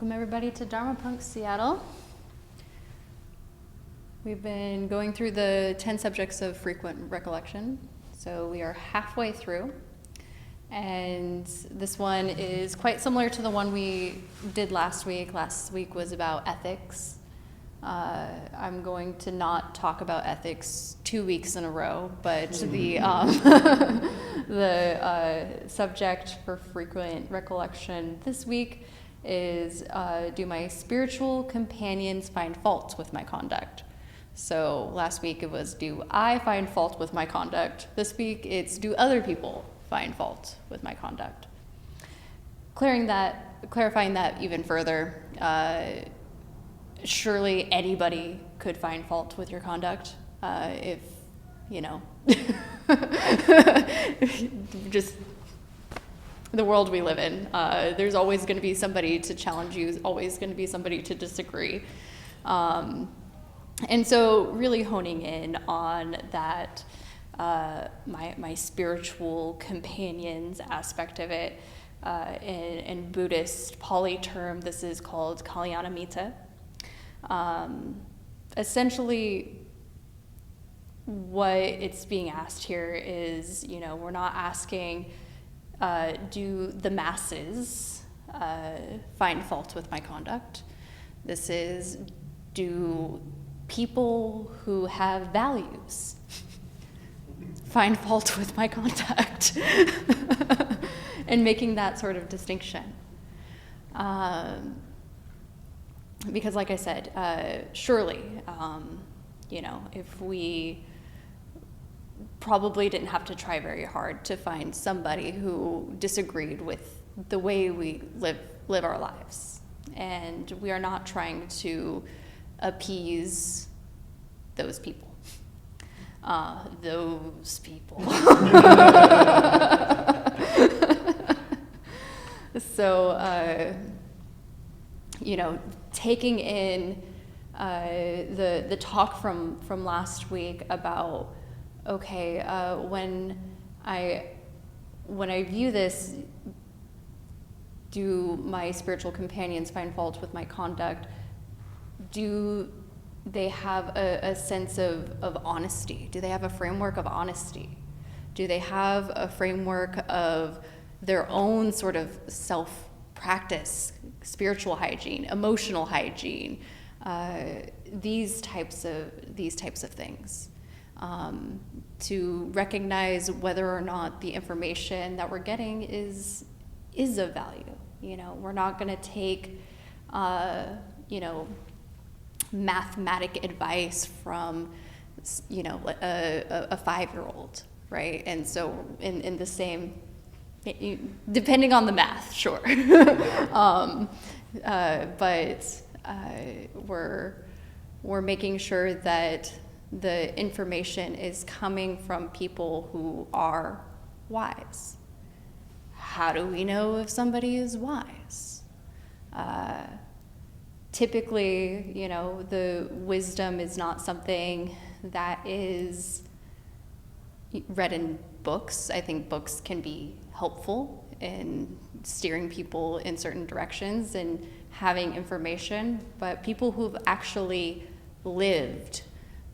Welcome everybody to Dharma Punk Seattle. We've been going through the 10 subjects of frequent recollection. So we are halfway through. And this one is quite similar to the one we did last week. Last week was about ethics. I'm going to not talk about ethics 2 weeks in a row, but the subject for frequent recollection this week is do my spiritual companions find fault with my conduct? So last week it was, do I find fault with my conduct? This week it's, do other people find fault with my conduct? Clarifying that even further, surely anybody could find fault with your conduct if, you know, just the world we live in. There's always going to be somebody to challenge you, always going to be somebody to disagree. And so really honing in on that, my spiritual companions aspect of it, in Buddhist Pali term, this is called Kalyanamitta. Essentially, what it's being asked here is, you know, we're not asking, do the masses find fault with my conduct? This is, do people who have values find fault with my conduct? And making that sort of distinction. Because like I said, surely, you know, if we probably didn't have to try very hard to find somebody who disagreed with the way we live our lives. And we are not trying to appease those people. Those people. So, you know, taking in the talk from last week about, okay, when I view this, do my spiritual companions find fault with my conduct? Do they have a sense of honesty? Do they have a framework of honesty? Do they have a framework of their own sort of self-practice, spiritual hygiene, emotional hygiene, these types of things, to recognize whether or not the information that we're getting is of value. You know, we're not going to take, you know, mathematic advice from, you know, a 5-year-old, right? And so in the same, depending on the math, sure. But we're making sure that the information is coming from people who are wise. How do we know if somebody is wise? Typically, you know, the wisdom is not something that is read in books. I think books can be helpful in steering people in certain directions and having information, but people who've actually lived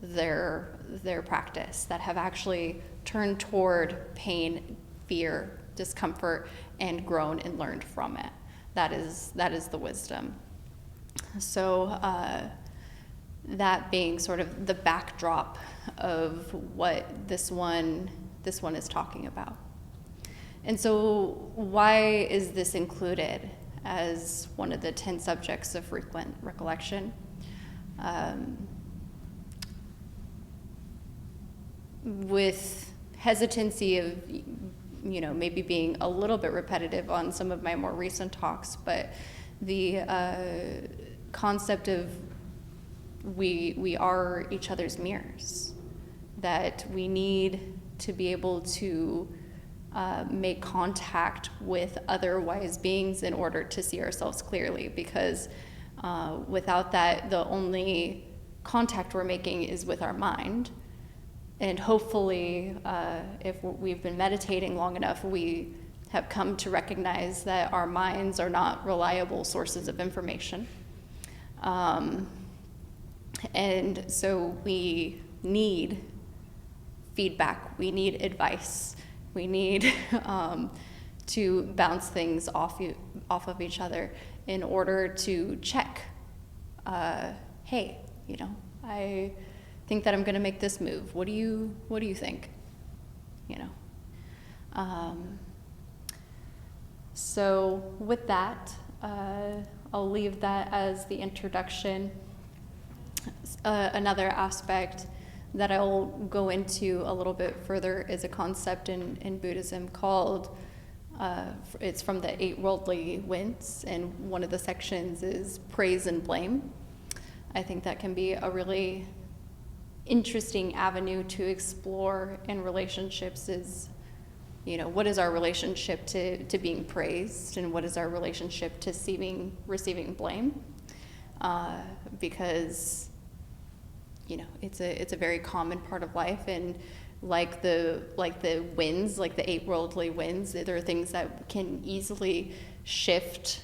their practice, that have actually turned toward pain, fear, discomfort, and grown and learned from it. That is the wisdom. So that being sort of the backdrop of what this one is talking about. And so why is this included as one of the 10 subjects of frequent recollection? With hesitancy of, you know, maybe being a little bit repetitive on some of my more recent talks, but the concept of we are each other's mirrors, that we need to be able to make contact with other wise beings in order to see ourselves clearly, because without that, the only contact we're making is with our mind. And hopefully, if we've been meditating long enough, we have come to recognize that our minds are not reliable sources of information. And so we need feedback, we need advice, we need to bounce things off of each other in order to check, hey, I think that I'm going to make this move. What do you think? So with that, I'll leave that as the introduction. Another aspect that I'll go into a little bit further is a concept in Buddhism called, it's from the 8 Worldly Winds, and one of the sections is praise and blame. I think that can be a really interesting avenue to explore in relationships is, what is our relationship to being praised, and what is our relationship to receiving blame? Because, it's a very common part of life, and like the winds, like the 8 worldly winds, there are things that can easily shift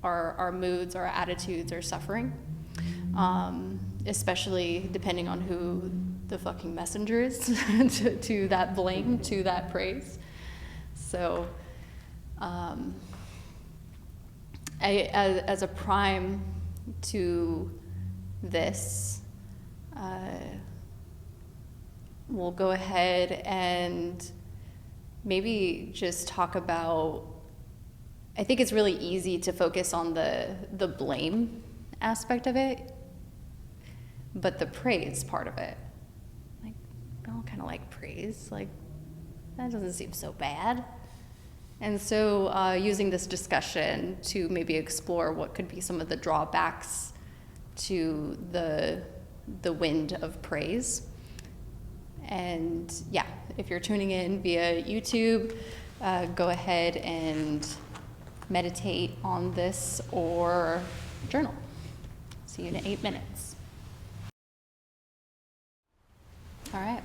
our moods, our attitudes, our suffering. Especially depending on who the fucking messenger is to that blame, to that praise. So, as a prime to this, we'll go ahead and maybe just talk about, I think it's really easy to focus on the blame aspect of it, but the praise part of it, like, we all kind of like praise, like, that doesn't seem so bad. And so using this discussion to maybe explore what could be some of the drawbacks to the wind of praise. And yeah, if you're tuning in via YouTube, go ahead and meditate on this or journal. See you in 8 minutes. All right.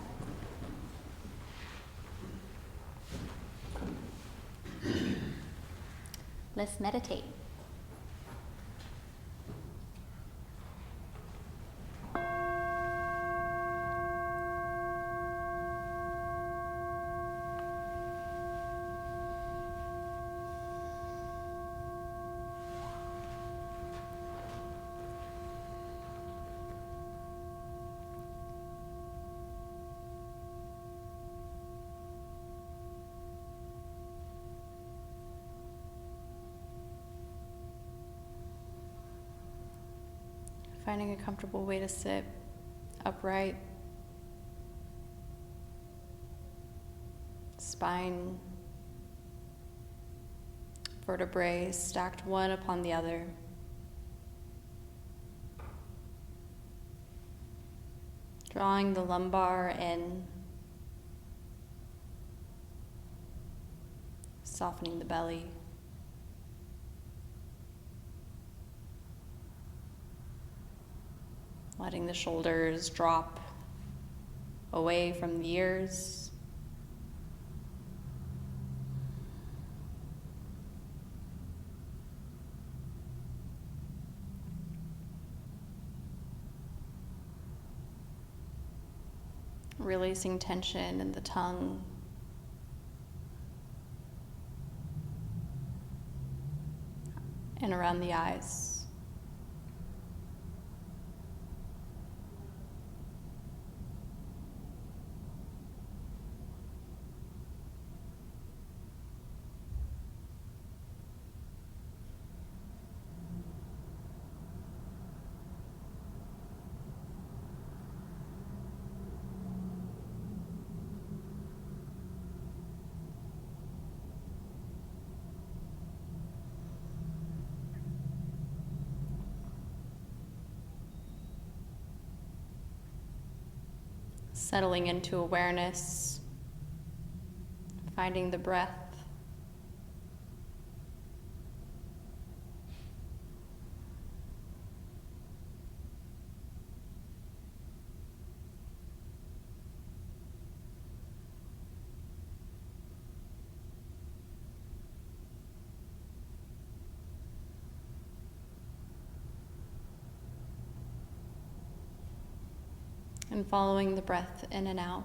Let's meditate. Finding a comfortable way to sit upright, spine, vertebrae stacked one upon the other. Drawing the lumbar in, softening the belly. Letting the shoulders drop away from the ears. Releasing tension in the tongue. And around the eyes. Settling into awareness, finding the breath. And following the breath in and out.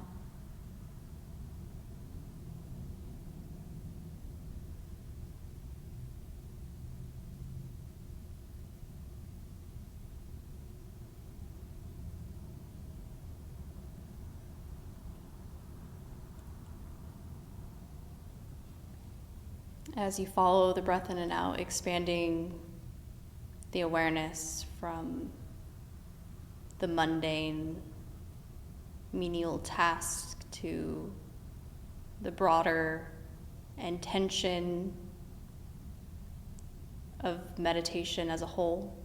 As you follow the breath in and out, expanding the awareness from the mundane, menial task to the broader intention of meditation as a whole.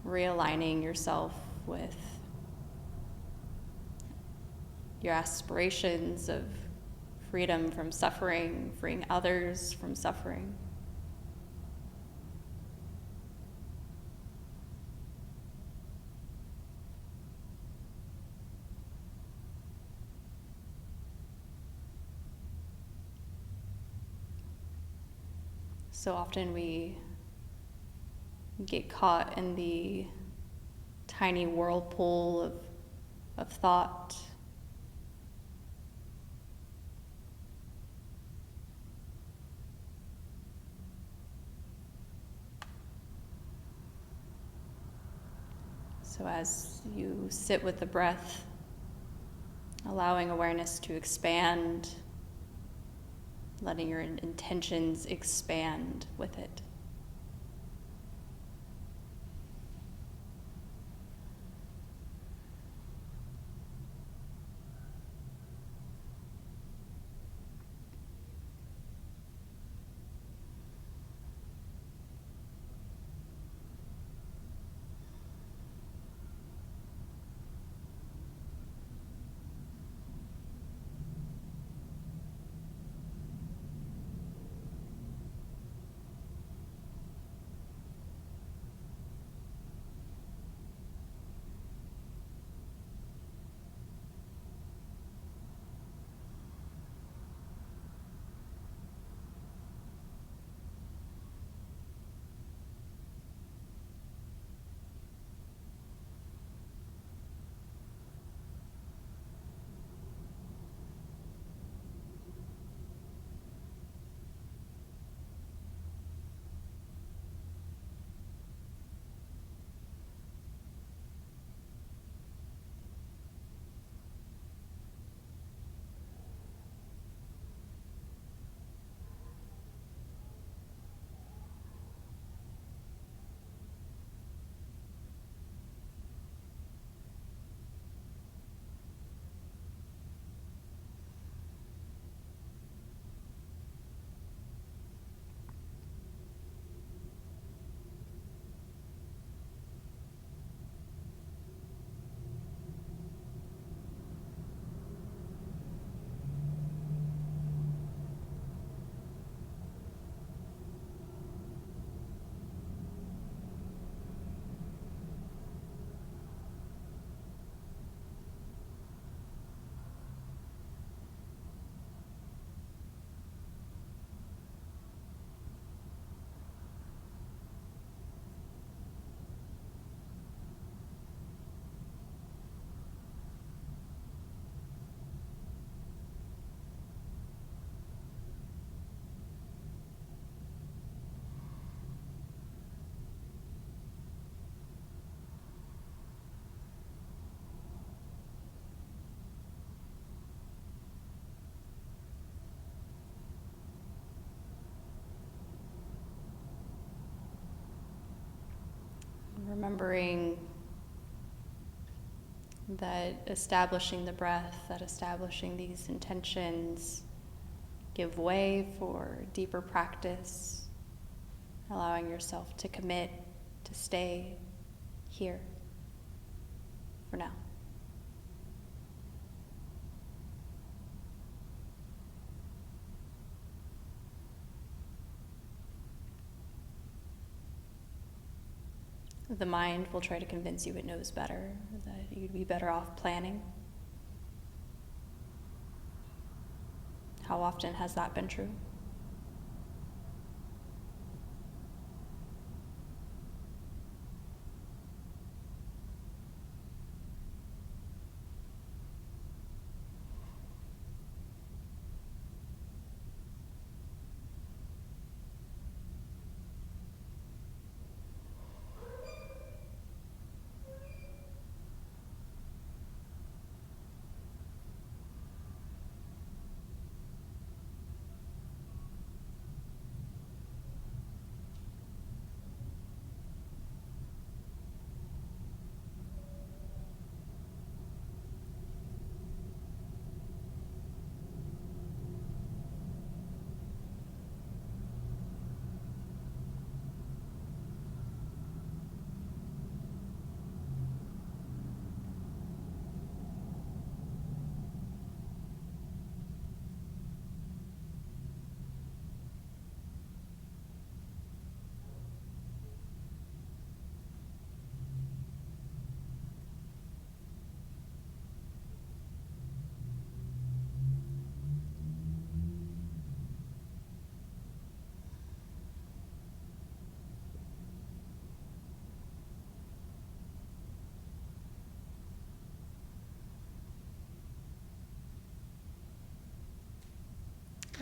Realigning yourself with your aspirations of freedom from suffering, freeing others from suffering. So often we get caught in the tiny whirlpool of thought. So as you sit with the breath, allowing awareness to expand, letting your intentions expand with it. Remembering that establishing the breath, that establishing these intentions give way for deeper practice, allowing yourself to commit to stay here for now. The mind will try to convince you it knows better, that you'd be better off planning. How often has that been true?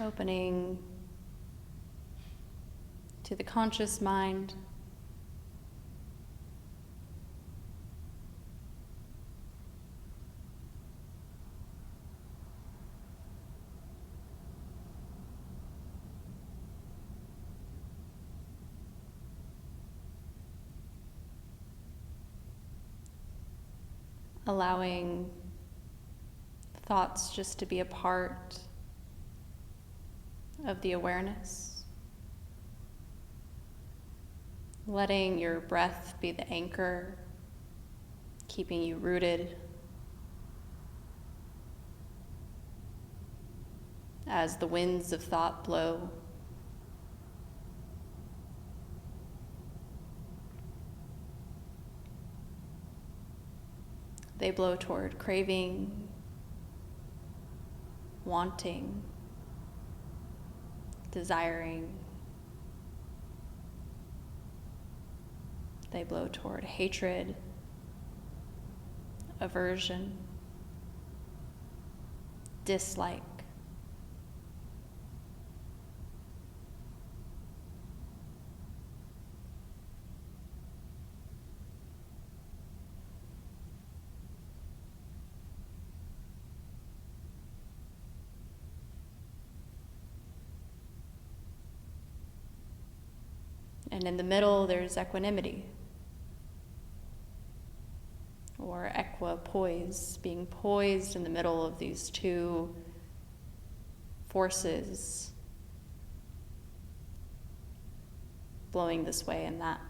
Opening to the conscious mind. Allowing thoughts just to be a part of the awareness. Letting your breath be the anchor, keeping you rooted. As the winds of thought blow, they blow toward craving, wanting, desiring. They blow toward hatred, aversion, dislike. And in the middle, there's equanimity, or equipoise, being poised in the middle of these two forces, blowing this way and that.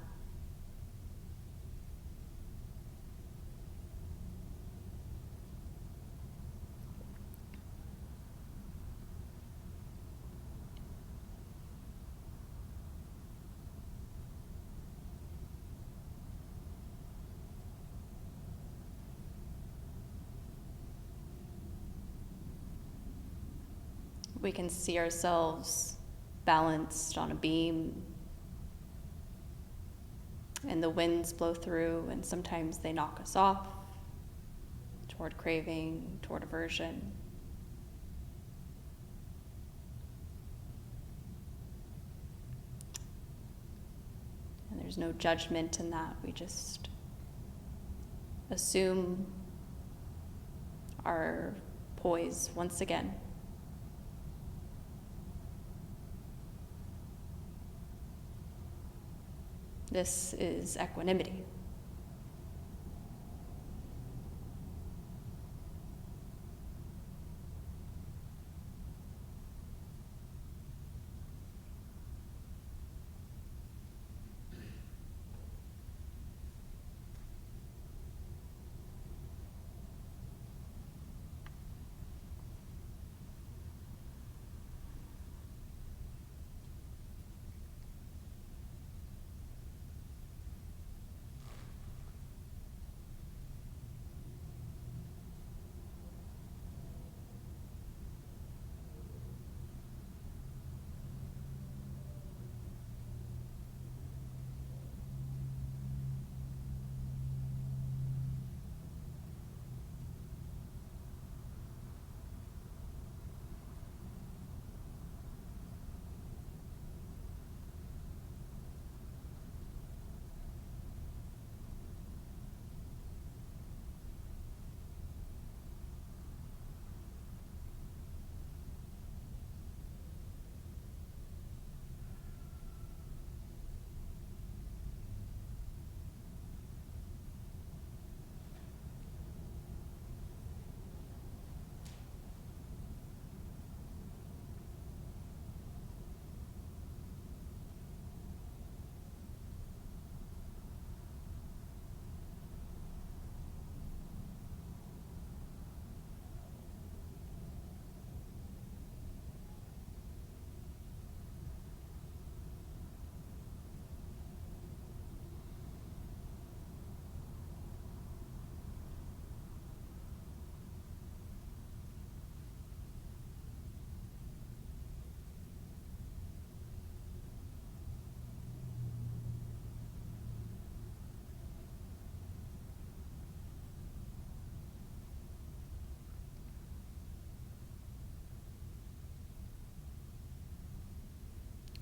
We can see ourselves balanced on a beam, and the winds blow through, and sometimes they knock us off toward craving, toward aversion. And there's no judgment in that. We just assume our poise once again. This is equanimity.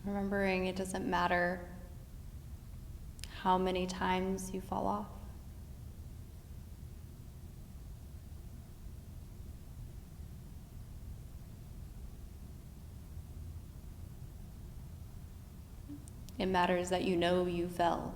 Remembering it doesn't matter how many times you fall off. It matters that you know you fell.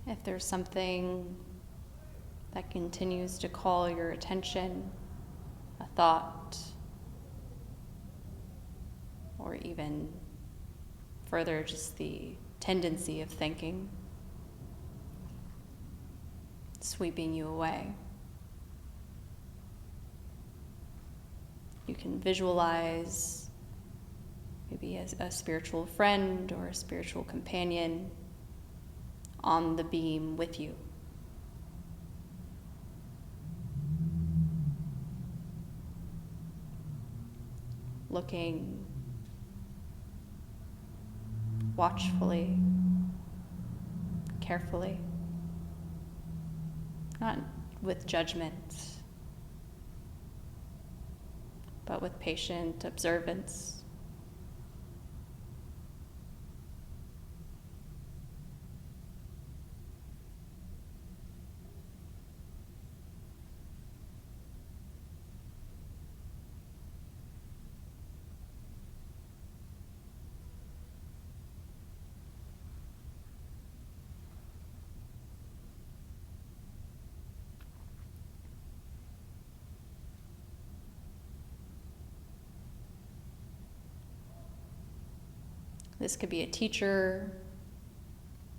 If there's something that continues to call your attention, a thought, or even further, just the tendency of thinking, sweeping you away, you can visualize maybe a spiritual friend or a spiritual companion on the beam with you. Looking watchfully, carefully, not with judgment, but with patient observance. This could be a teacher,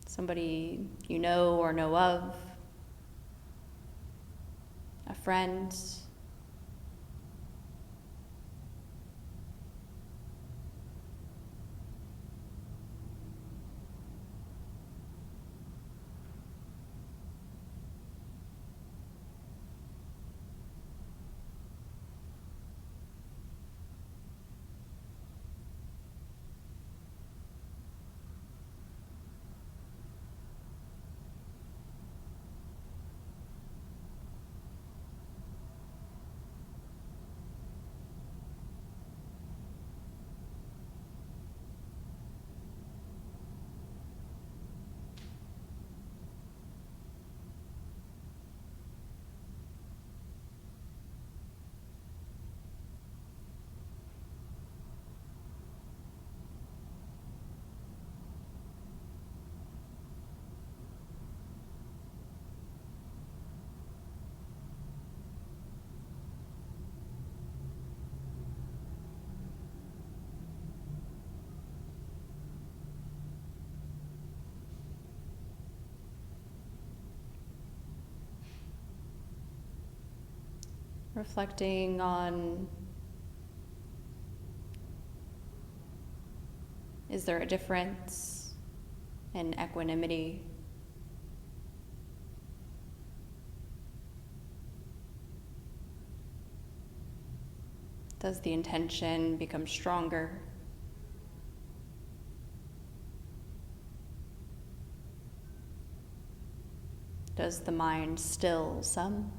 somebody you know or know of, a friend. Reflecting on, is there a difference in equanimity? Does the intention become stronger? Does the mind still some?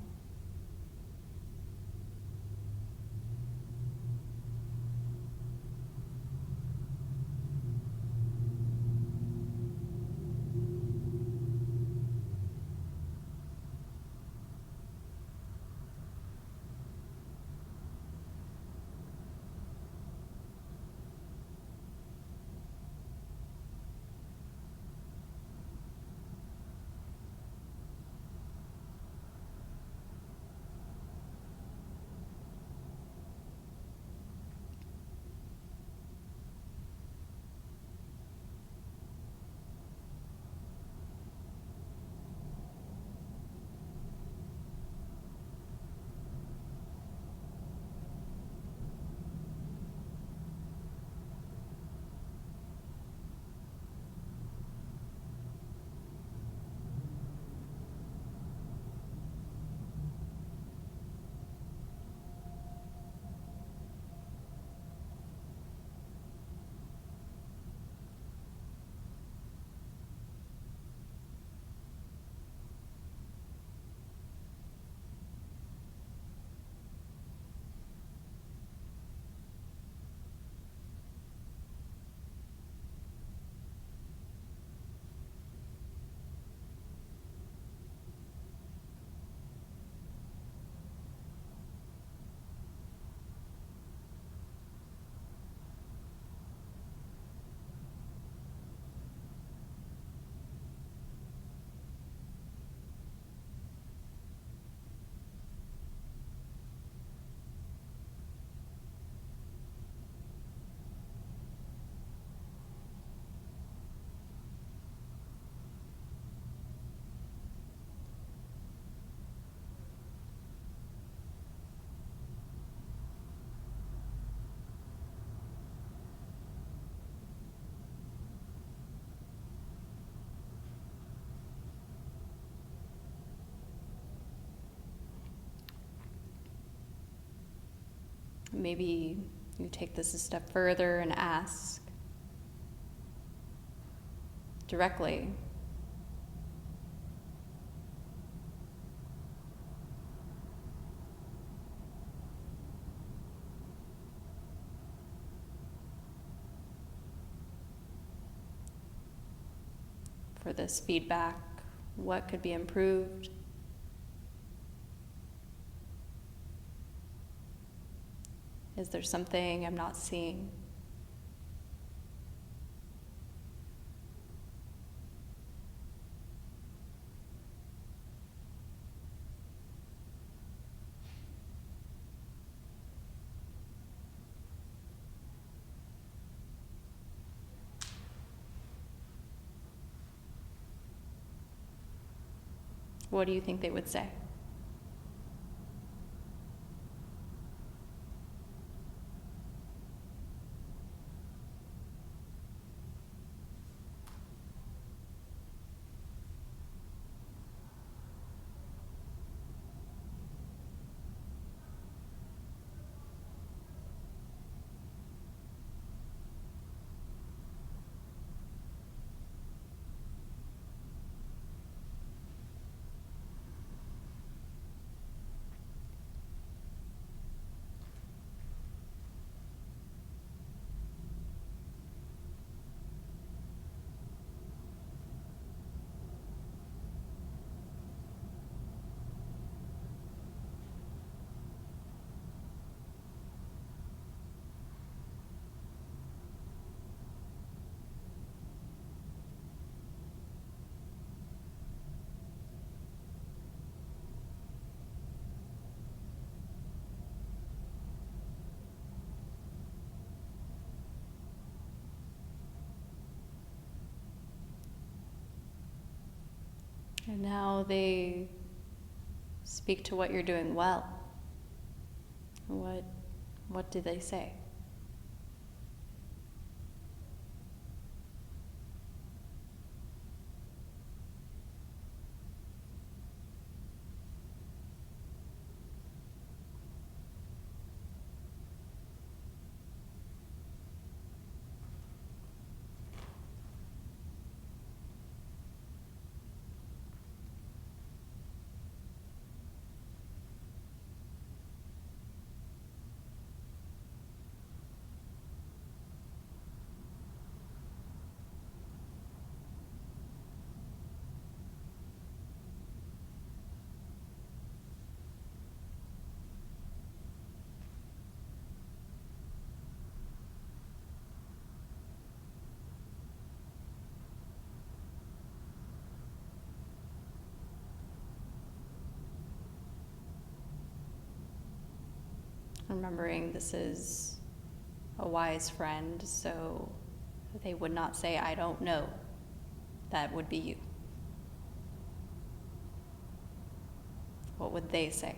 Maybe you take this a step further and ask directly, for this feedback, what could be improved? Is there something I'm not seeing? What do you think they would say? And now they speak to what you're doing well. What do they say? Remembering this is a wise friend, so they would not say, I don't know. That would be you. What would they say?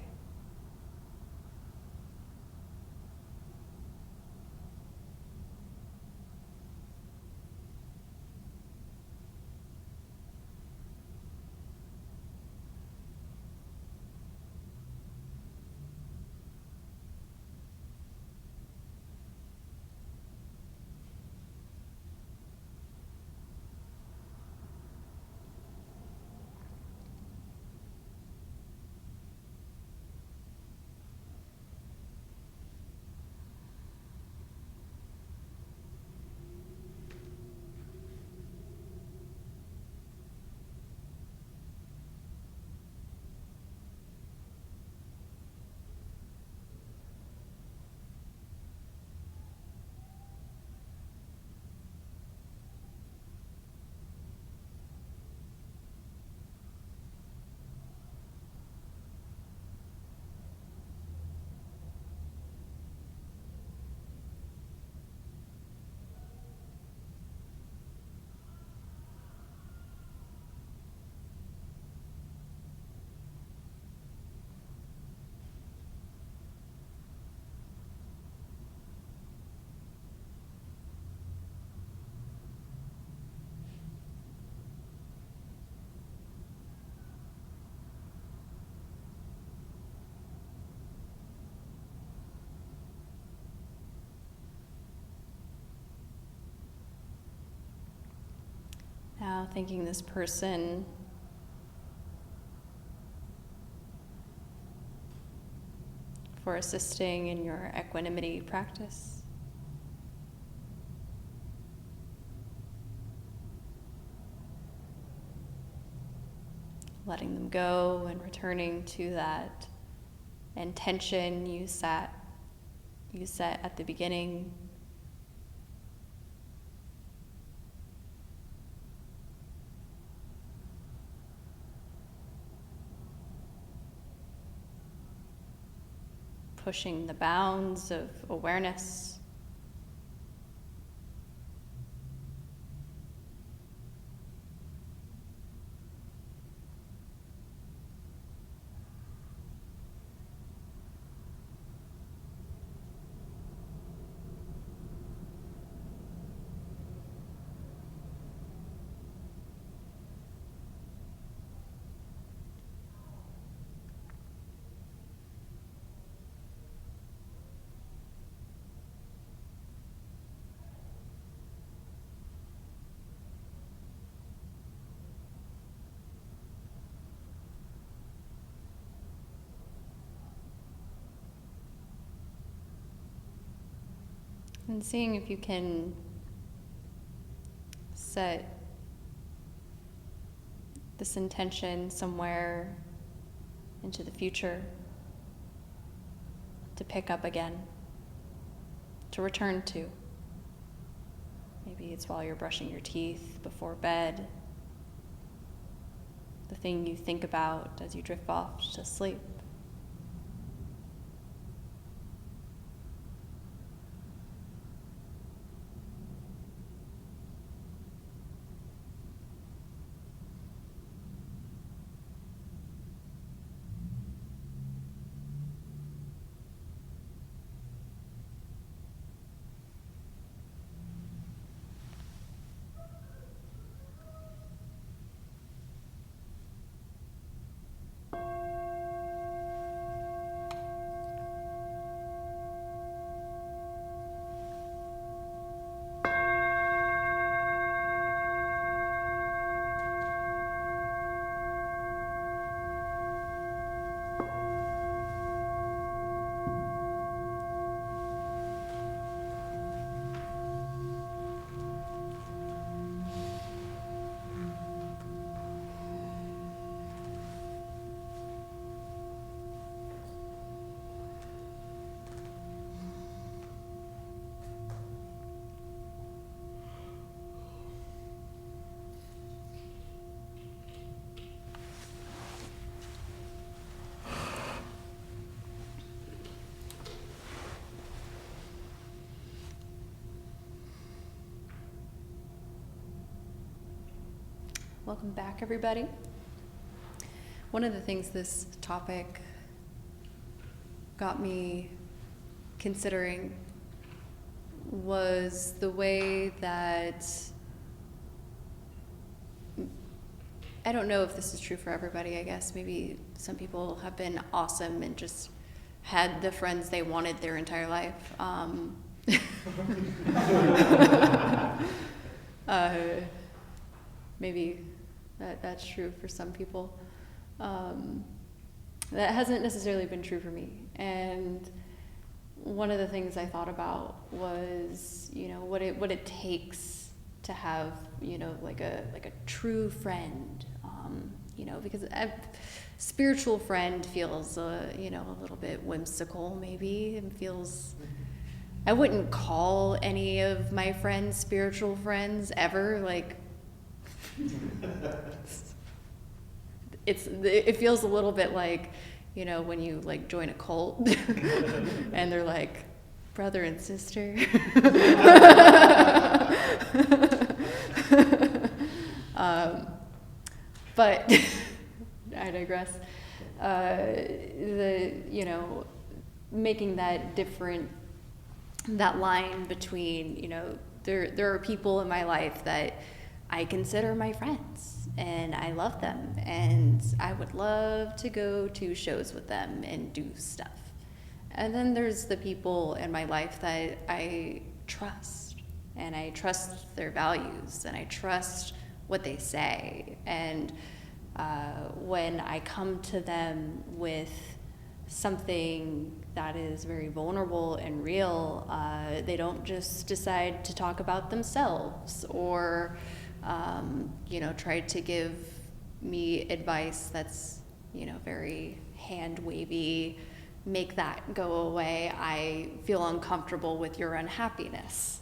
Now thanking this person for assisting in your equanimity practice. Letting them go and returning to that intention you set at the beginning. Pushing the bounds of awareness. And seeing if you can set this intention somewhere into the future to pick up again, to return to. Maybe it's while you're brushing your teeth, before bed, the thing you think about as you drift off to sleep. Welcome back, everybody. One of the things this topic got me considering was the way that, I don't know if this is true for everybody, I guess. Maybe some people have been awesome and just had the friends they wanted their entire life. Maybe that's true for some people. That hasn't necessarily been true for me. And one of the things I thought about was, what it takes to have, like a true friend, because a spiritual friend feels, a little bit whimsical, maybe. It feels, I wouldn't call any of my friends spiritual friends ever. Like, it feels a little bit like, when you like join a cult and they're like brother and sister. But I digress. Making that line between, there are people in my life that I consider my friends, and I love them, and I would love to go to shows with them and do stuff. And then there's the people in my life that I trust, and I trust their values, and I trust what they say. And when I come to them with something that is very vulnerable and real, they don't just decide to talk about themselves or try to give me advice that's, very hand wavy, make that go away. I feel uncomfortable with your unhappiness.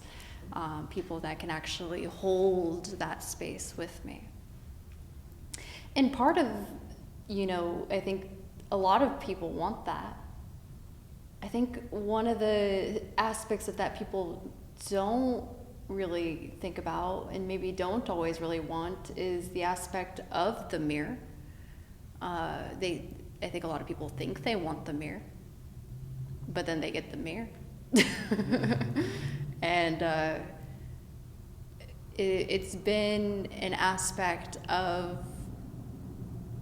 People that can actually hold that space with me. And part of, I think a lot of people want that. I think one of the aspects of that people don't really think about and maybe don't always really want is the aspect of the mirror. I think a lot of people think they want the mirror, but then they get the mirror. And it's been an aspect of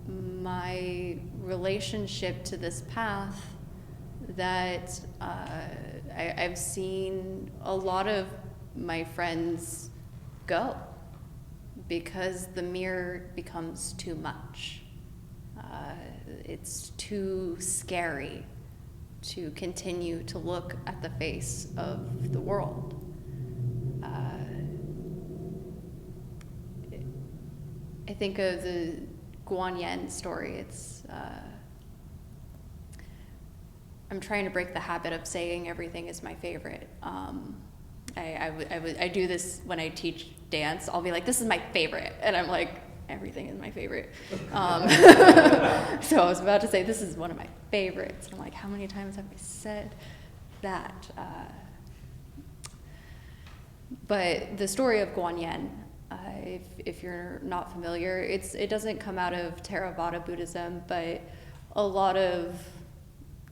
my relationship to this path that I've seen a lot of my friends go because the mirror becomes too much. It's too scary to continue to look at the face of the world. I think of the Guanyin story. It's I'm trying to break the habit of saying everything is my favorite. I do this when I teach dance. I'll be like, this is my favorite. And I'm like, everything is my favorite. So I was about to say, this is one of my favorites. I'm like, how many times have I said that? But the story of Guanyin, if you're not familiar, it doesn't come out of Theravada Buddhism, but a lot of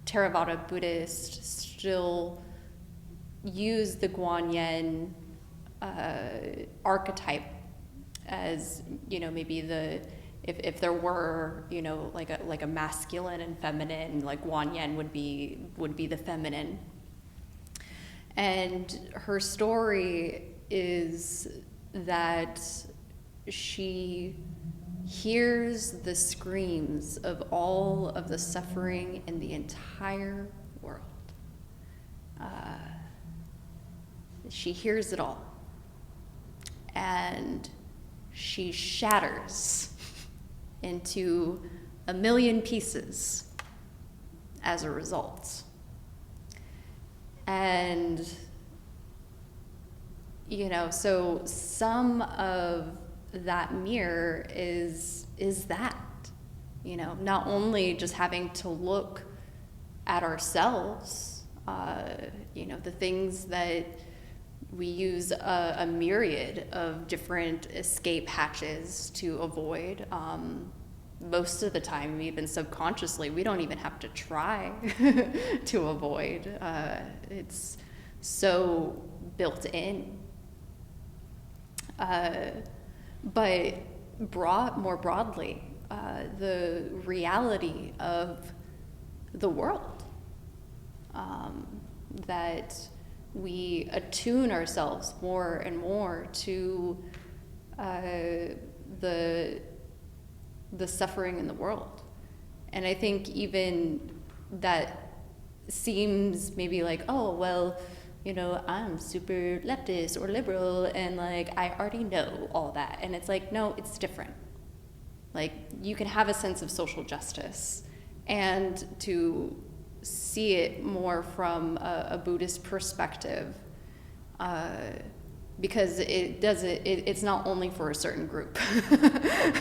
Theravada Buddhists still use the Guanyin archetype as, maybe if there were, like a masculine and feminine, like Guanyin would be the feminine. And her story is that she hears the screams of all of the suffering in the entire world. She hears it all. And she shatters into a million pieces as a result. And, so some of that mirror is that, not only just having to look at ourselves, the things that we use a myriad of different escape hatches to avoid. Most of the time, even subconsciously, we don't even have to try to avoid. It's so built in. But more broadly, the reality of the world, that we attune ourselves more and more to the suffering in the world. And I think even that seems maybe like, oh, well, you know, I'm super leftist or liberal and like I already know all that. And it's like, no, it's different. Like, you can have a sense of social justice and to see it more from a Buddhist perspective, because it's not only for a certain group,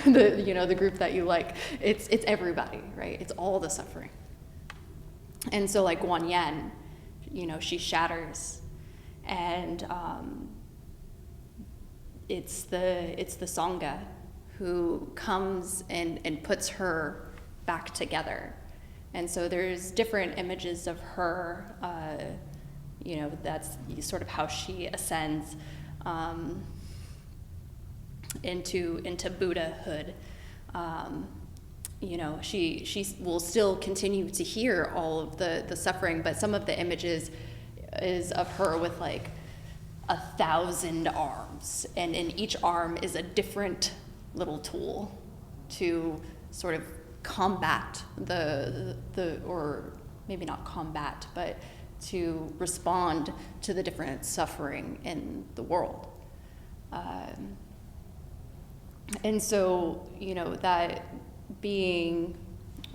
the group that you like. It's everybody, right? It's all the suffering. And so like Guan Yin, she shatters, and it's the Sangha who comes and puts her back together. And so there's different images of her, that's sort of how she ascends into Buddhahood. She will still continue to hear all of the suffering, but some of the images is of her with like 1,000 arms, and in each arm is a different little tool to sort of combat or maybe not combat, but to respond to the different suffering in the world. And so, that being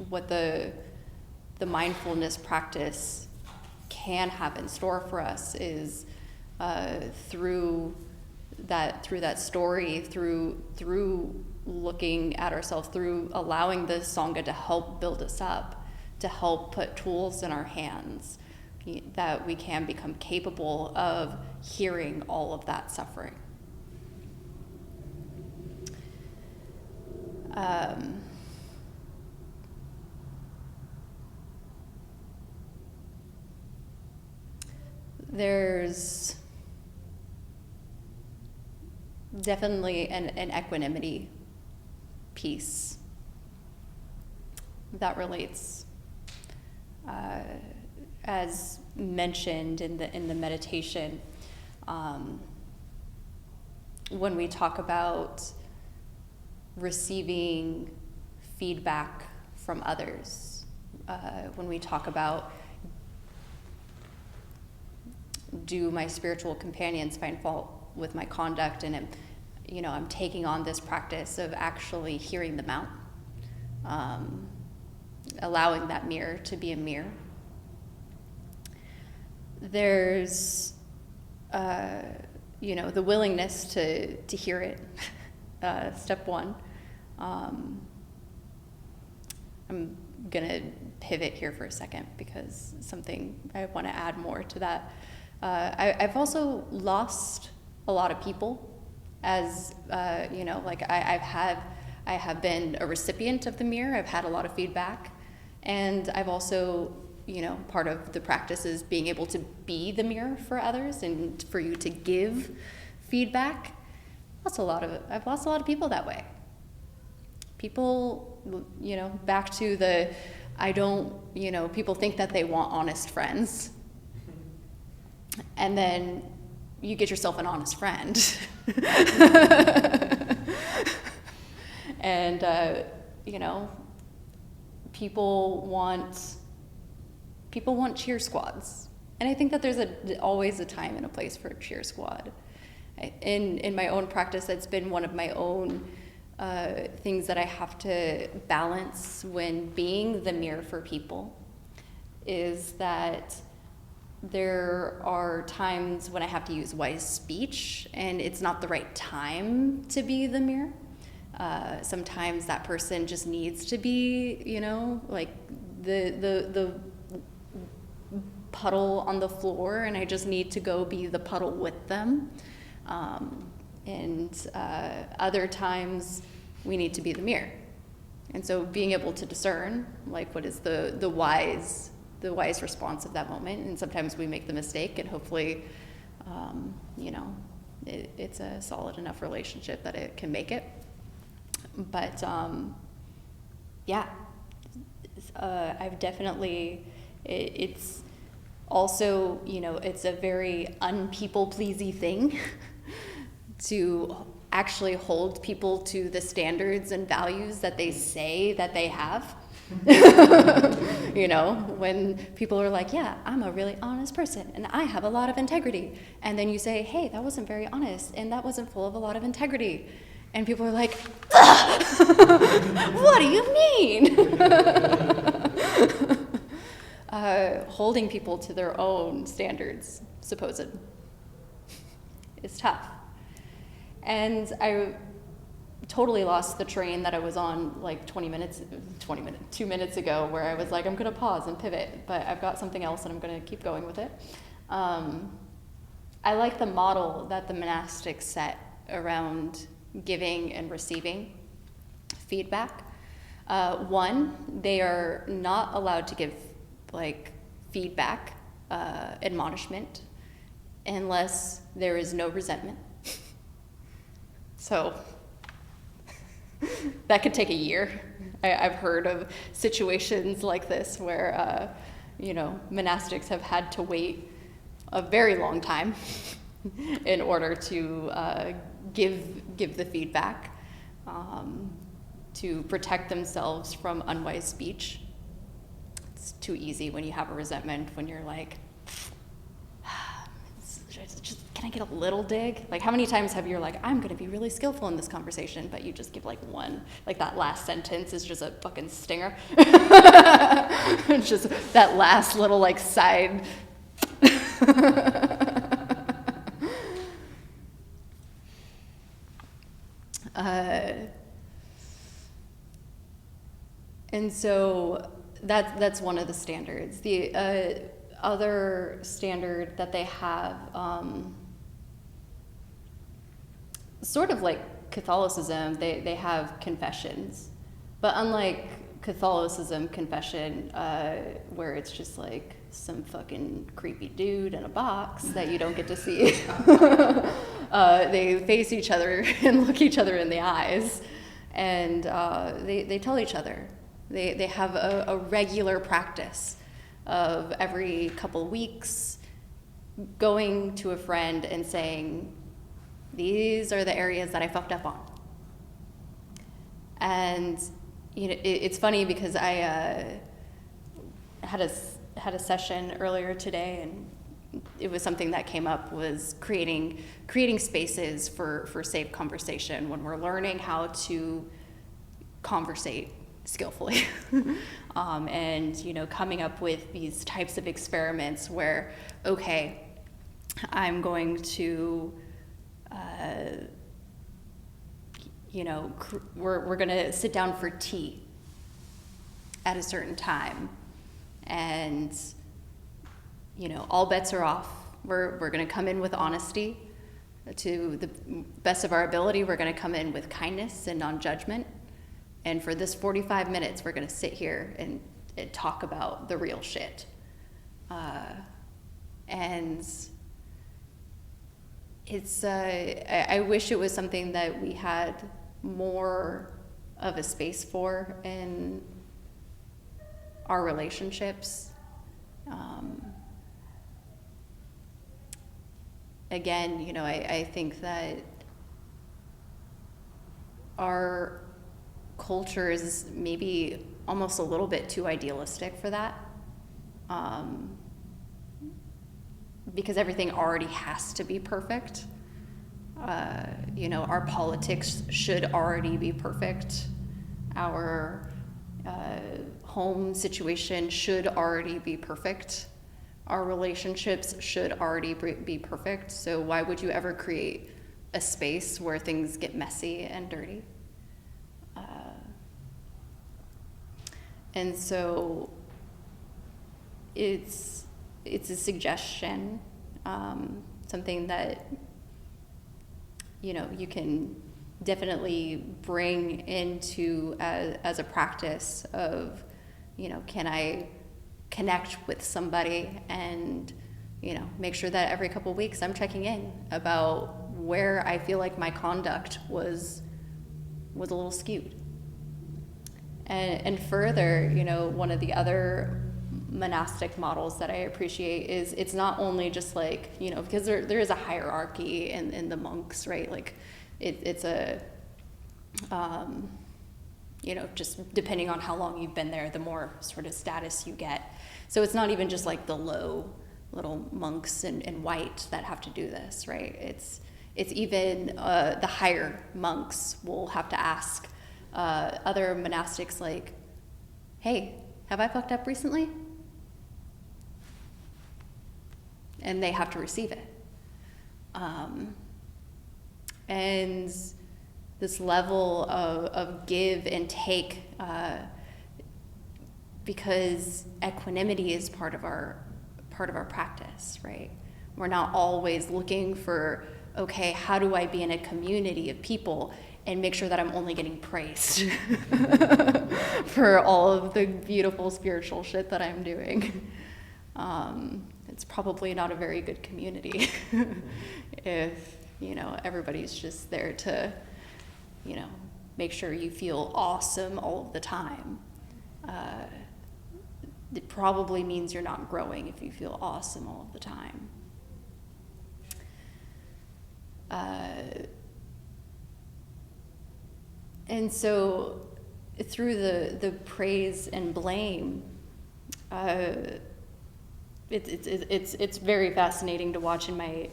what the mindfulness practice can have in store for us is through that story, through looking at ourselves, through allowing the Sangha to help build us up, to help put tools in our hands, that we can become capable of hearing all of that suffering. There's definitely an equanimity piece that relates, as mentioned in the meditation, when we talk about receiving feedback from others, when we talk about, do my spiritual companions find fault with my conduct, and I'm taking on this practice of actually hearing them out, allowing that mirror to be a mirror. There's the willingness to hear it, step one. I'm gonna pivot here for a second because something I want to add more to that. I've also lost a lot of people as, I have been a recipient of the mirror. I've had a lot of feedback, and I've also, part of the practice is being able to be the mirror for others and for you to give feedback. I've lost a lot of people that way. People, back to people think that they want honest friends. And then you get yourself an honest friend. And, people want cheer squads. And I think that there's always a time and a place for a cheer squad. In my own practice, it's been one of my own things that I have to balance when being the mirror for people, is that there are times when I have to use wise speech and it's not the right time to be the mirror. Sometimes that person just needs to be, like the puddle on the floor and I just need to go be the puddle with them. Other times we need to be the mirror. And so being able to discern, like, what is the wise response of that moment. And sometimes we make the mistake, and hopefully, it's a solid enough relationship that it can make it. But I've definitely, it's also, it's a very unpeople-pleasy thing to actually hold people to the standards and values that they say that they have. When people are like, yeah, I'm a really honest person and I have a lot of integrity. And then you say, hey, that wasn't very honest and that wasn't full of a lot of integrity. And people are like, what do you mean? Holding people to their own standards, supposed, is tough. And I totally lost the train that I was on like 2 minutes ago, where I was like, I'm going to pause and pivot, but I've got something else and I'm going to keep going with it. I like the model that the monastics set around giving and receiving feedback. One, they are not allowed to give like feedback, admonishment, unless there is no resentment. So that could take a year. I've heard of situations like this where, monastics have had to wait a very long time in order to give the feedback, to protect themselves from unwise speech. It's too easy when you have a resentment, when you're like, just, can I get a little dig? Like, how many times have you like, I'm going to be really skillful in this conversation, but you just give like one, like that last sentence is just a fucking stinger. It's just that last little like side. And so that's one of the standards. The other standard that they have, sort of like Catholicism, they have confessions. But unlike Catholicism confession, where it's just like some fucking creepy dude in a box that you don't get to see, they face each other and look each other in the eyes, and they tell each other. They have a regular practice of every couple weeks going to a friend and saying, these are the areas that I fucked up on. And it's funny because I had a session earlier today, and it was something that came up, was creating spaces for safe conversation when we're learning how to conversate skillfully. And coming up with these types of experiments where, okay, I'm going to we're going to sit down for tea at a certain time, and all bets are off. We're going to come in with honesty. To the best of our ability, we're going to come in with kindness and non-judgment. And for this 45 minutes, we're going to sit here and talk about the real shit. And it's, I wish it was something that we had more of a space for in our relationships. Again, I think that our culture is maybe almost a little bit too idealistic for that, because everything already has to be perfect. Our politics should already be perfect. Our home situation should already be perfect. Our relationships should already be perfect. So why would you ever create a space where things get messy and dirty? And so it's it's a suggestion, something that, you can definitely bring into as a practice of, can I connect with somebody and, make sure that every couple of weeks I'm checking in about where I feel like my conduct was a little skewed. And further, one of the other monastic models that I appreciate is it's not only just like, because there is a hierarchy in the monks, right? Like it's a, just depending on how long you've been there, the more sort of status you get. So it's not even just like the low little monks in white that have to do this, right? It's even the higher monks will have to ask other monastics like, hey, have I fucked up recently? And they have to receive it. And this level of give and take, because equanimity is part of our practice, right? We're not always looking for, okay, how do I be in a community of people and make sure that I'm only getting praised for all of the beautiful spiritual shit that I'm doing. It's probably not a very good community if, everybody's just there to, make sure you feel awesome all of the time. It probably means you're not growing if you feel awesome all of the time. And so through the praise and blame, it's very fascinating to watch in my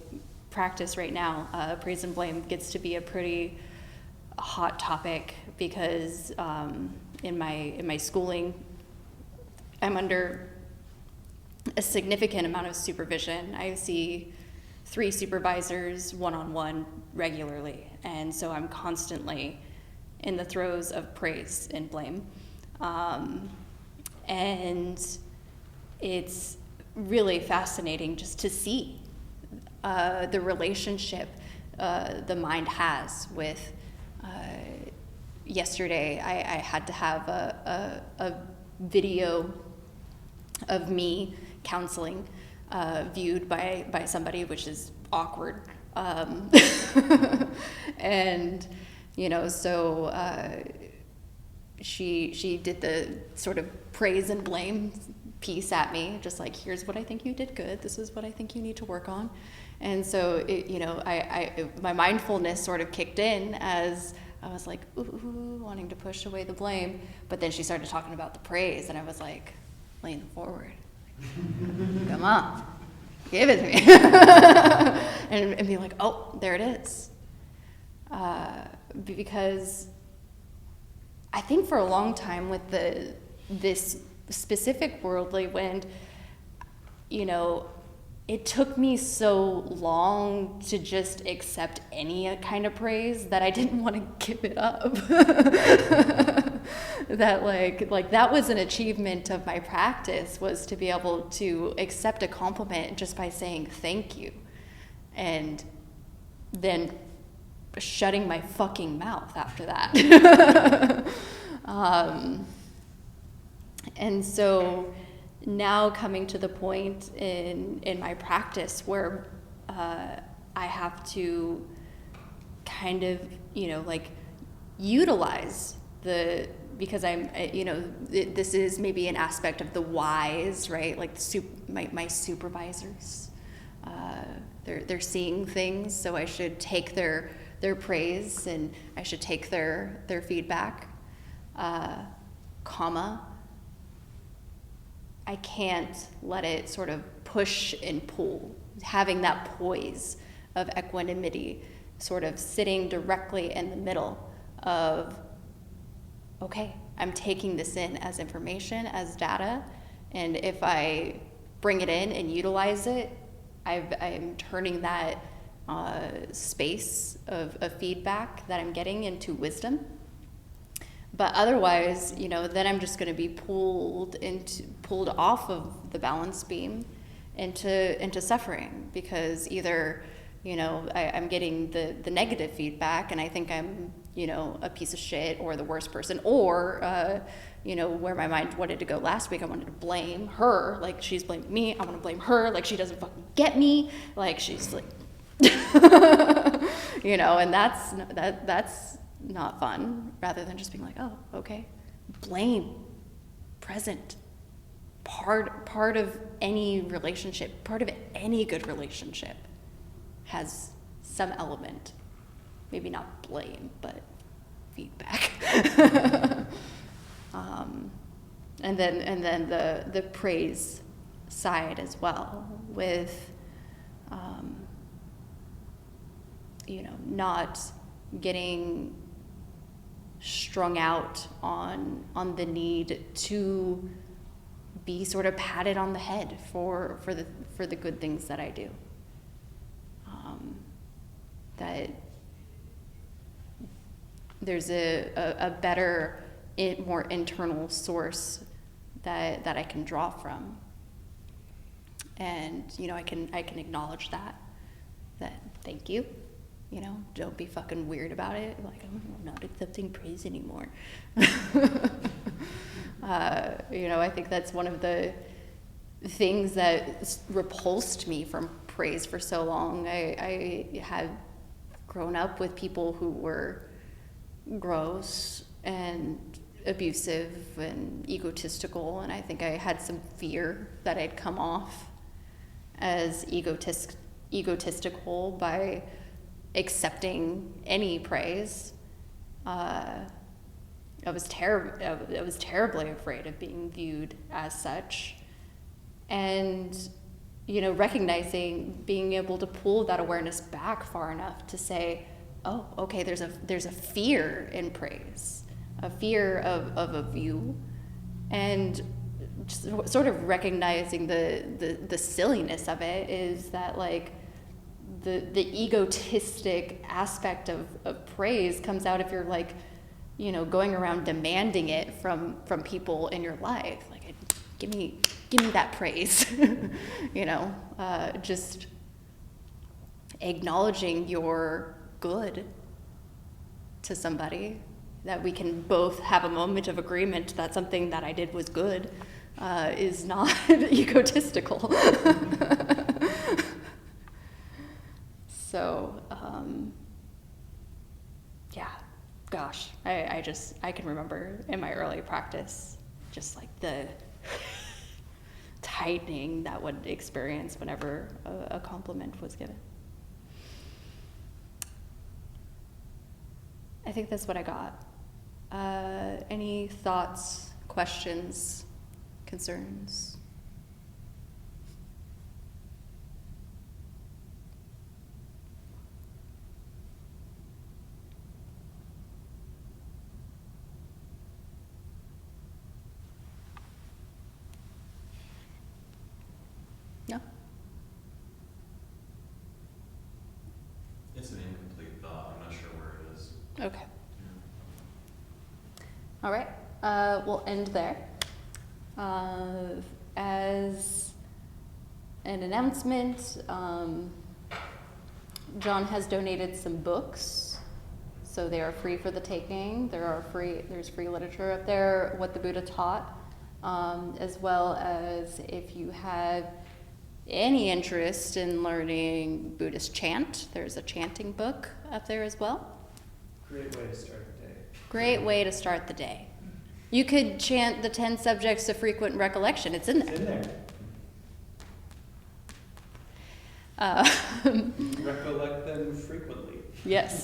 practice right now. Praise and blame gets to be a pretty hot topic because in my schooling, I'm under a significant amount of supervision. I see 3 supervisors one-on-one regularly, and so I'm constantly in the throes of praise and blame. And it's really fascinating just to see the relationship the mind has with, yesterday I had to have a video of me counseling viewed by somebody, which is awkward. And, so she did the sort of praise and blame piece at me, just like, here's what I think you did good, this is what I think you need to work on. And so, my mindfulness sort of kicked in as I was like, ooh, wanting to push away the blame. But then she started talking about the praise, and I was like, leaning forward. Come on, give it to me. and be like, oh, there it is. Because I think for a long time with this specific worldly wind, it took me so long to just accept any kind of praise that I didn't want to give it up. That like that was an achievement of my practice, was to be able to accept a compliment just by saying thank you, and then shutting my fucking mouth after that. And so now coming to the point in my practice where I have to kind of, utilize because I'm, this is maybe an aspect of the whys, right? Like my supervisors, they're seeing things, so I should take their praise and I should take their feedback, I can't let it sort of push and pull. Having that poise of equanimity, sort of sitting directly in the middle of, okay, I'm taking this in as information, as data, and if I bring it in and utilize it, I'm turning that space of feedback that I'm getting into wisdom. But otherwise, then I'm just going to be pulled off of the balance beam, into suffering, because either, you know, I'm getting the negative feedback and I think I'm, you know, a piece of shit or the worst person, or, you know, where my mind wanted to go last week, I wanted to blame her, like she's blaming me, I want to blame her, like she doesn't fucking get me, like she's like, you know, and that's not fun, rather than just being like, oh, okay, blame, present, part of any relationship, part of any good relationship has some element, maybe not blame, but feedback. And then the praise side as well, with you know, not getting strung out on the need to be sort of patted on the head for the good things that I do. That there's a better, more internal source that I can draw from, and you know, I can acknowledge that thank you. You know, don't be fucking weird about it. Like, I'm not accepting praise anymore. You know, I think that's one of the things that repulsed me from praise for so long. I had grown up with people who were gross and abusive and egotistical, and I think I had some fear that I'd come off as egotistical by accepting any praise. I was terribly afraid of being viewed as such, and you know, recognizing, being able to pull that awareness back far enough to say, oh, okay, there's a fear in praise, a fear of a view, and just sort of recognizing the silliness of it is that, like, the egotistic aspect of praise comes out if you're, like, you know, going around demanding it from people in your life, like, give me that praise. You know, just acknowledging your good to somebody, that we can both have a moment of agreement that something that I did was good, is not egotistical. So, yeah, gosh, I can remember in my early practice, just like the tightening that would experience whenever a compliment was given. I think that's what I got. Any thoughts, questions, concerns? No? It's an incomplete thought. I'm not sure where it is. Okay. All right. We'll end there. As an announcement, John has donated some books, so they are free for the taking. There's free literature up there, What the Buddha Taught, as well as if you have any interest in learning Buddhist chant, there's a chanting book up there as well. Great way to start the day. Great way to start the day. You could chant the 10 subjects of frequent recollection. It's in there. It's in there. Recollect them frequently. Yes.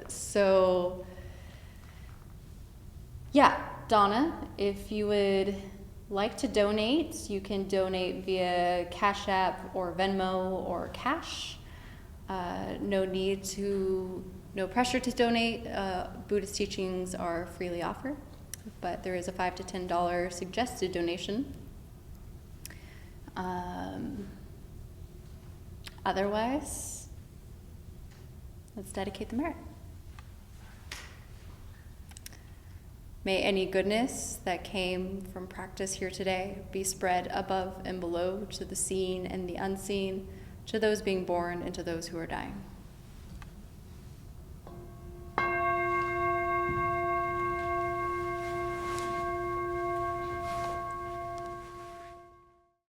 So, yeah, Donna, if you would like to donate, you can donate via Cash App or Venmo or cash. No pressure to donate. Buddhist teachings are freely offered, but there is a $5 to $10 suggested donation. Otherwise, let's dedicate the merit. May any goodness that came from practice here today be spread above and below to the seen and the unseen, to those being born and to those who are dying.